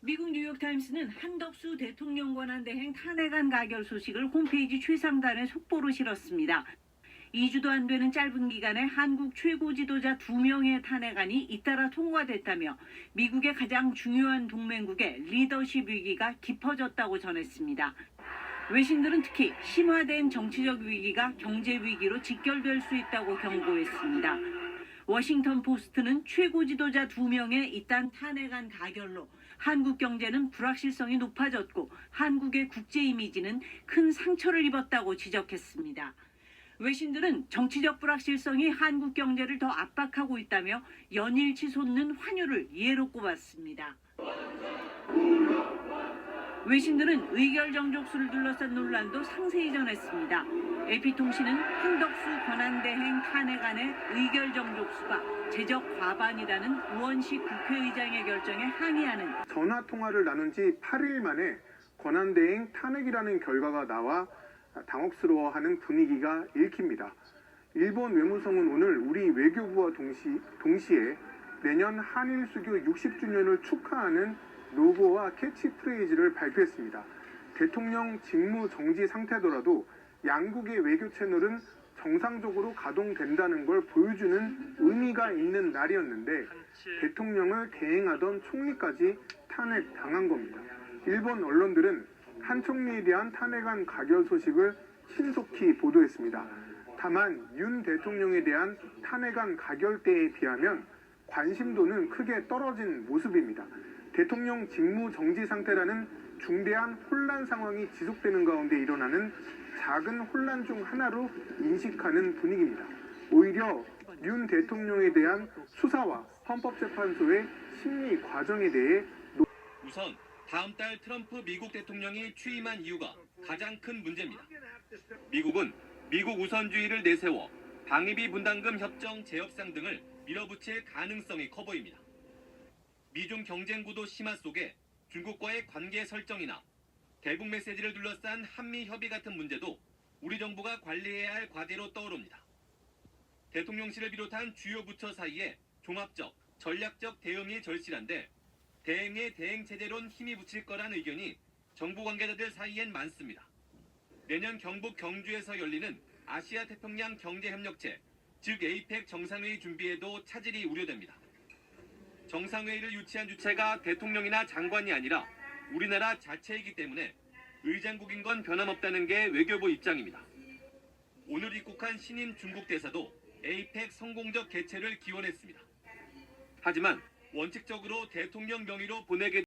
미국 뉴욕타임스는 한덕수 대통령 권한 대행 탄핵안 가결 소식을 홈페이지 최상단에 속보로 실었습니다. 2주도 안 되는 짧은 기간에 한국 최고 지도자 2명의 탄핵안이 잇따라 통과됐다며 미국의 가장 중요한 동맹국의 리더십 위기가 깊어졌다고 전했습니다. 외신들은 특히 심화된 정치적 위기가 경제 위기로 직결될 수 있다고 경고했습니다. 워싱턴 포스트는 최고 지도자 2명의 잇따른 탄핵안 가결로 한국 경제는 불확실성이 높아졌고 한국의 국제 이미지는 큰 상처를 입었다고 지적했습니다. 외신들은 정치적 불확실성이 한국 경제를 더 압박하고 있다며 연일치 솟는 환율을 예로 꼽았습니다. 외신들은 의결 정족수를 둘러싼 논란도 상세히 전했습니다. AP통신은 한덕수 권한대행 탄핵안의 의결 정족수가 제적 과반이라는 우원식 국회의장의 결정에 항의하는 전화 통화를 나눈 지 8일 만에 권한대행 탄핵이라는 결과가 나와 당혹스러워하는 분위기가 읽힙니다. 일본 외무성은 오늘 우리 외교부와 동시에 내년 한일 수교 60주년을 축하하는 로고와 캐치프레이즈를 발표했습니다. 대통령 직무 정지 상태더라도 양국의 외교 채널은 정상적으로 가동된다는 걸 보여주는 의미가 있는 날이었는데 대통령을 대행하던 총리까지 탄핵당한 겁니다. 일본 언론들은 한 총리에 대한 탄핵안 가결 소식을 신속히 보도했습니다. 다만 윤 대통령에 대한 탄핵안 가결대에 비하면 관심도는 크게 떨어진 모습입니다. 대통령 직무 정지 상태라는 중대한 혼란 상황이 지속되는 가운데 일어나는 작은 혼란 중 하나로 인식하는 분위기입니다. 오히려 윤 대통령에 대한 수사와 헌법재판소의 심리 과정에 대해 우선 다음 달 트럼프 미국 대통령이 취임한 이유가 가장 큰 문제입니다. 미국은 미국 우선주의를 내세워 방위비 분담금 협정 재협상 등을 밀어붙일 가능성이 커 보입니다. 미중 경쟁 구도 심화 속에 중국과의 관계 설정이나 대북 메시지를 둘러싼 한미 협의 같은 문제도 우리 정부가 관리해야 할 과제로 떠오릅니다. 대통령실을 비롯한 주요 부처 사이에 종합적, 전략적 대응이 절실한데 대행의 대행체제론 힘이 붙일 거란 의견이 정부 관계자들 사이엔 많습니다. 내년 경북 경주에서 열리는 아시아 태평양 경제협력체, 즉 에이펙 정상회의 준비에도 차질이 우려됩니다. 정상회의를 유치한 주체가 대통령이나 장관이 아니라 우리나라 자체이기 때문에 의장국인 건 변함없다는 게 외교부 입장입니다. 오늘 입국한 신임 중국 대사도 에이펙 성공적 개최를 기원했습니다. 하지만 원칙적으로 대통령 명의로 보내게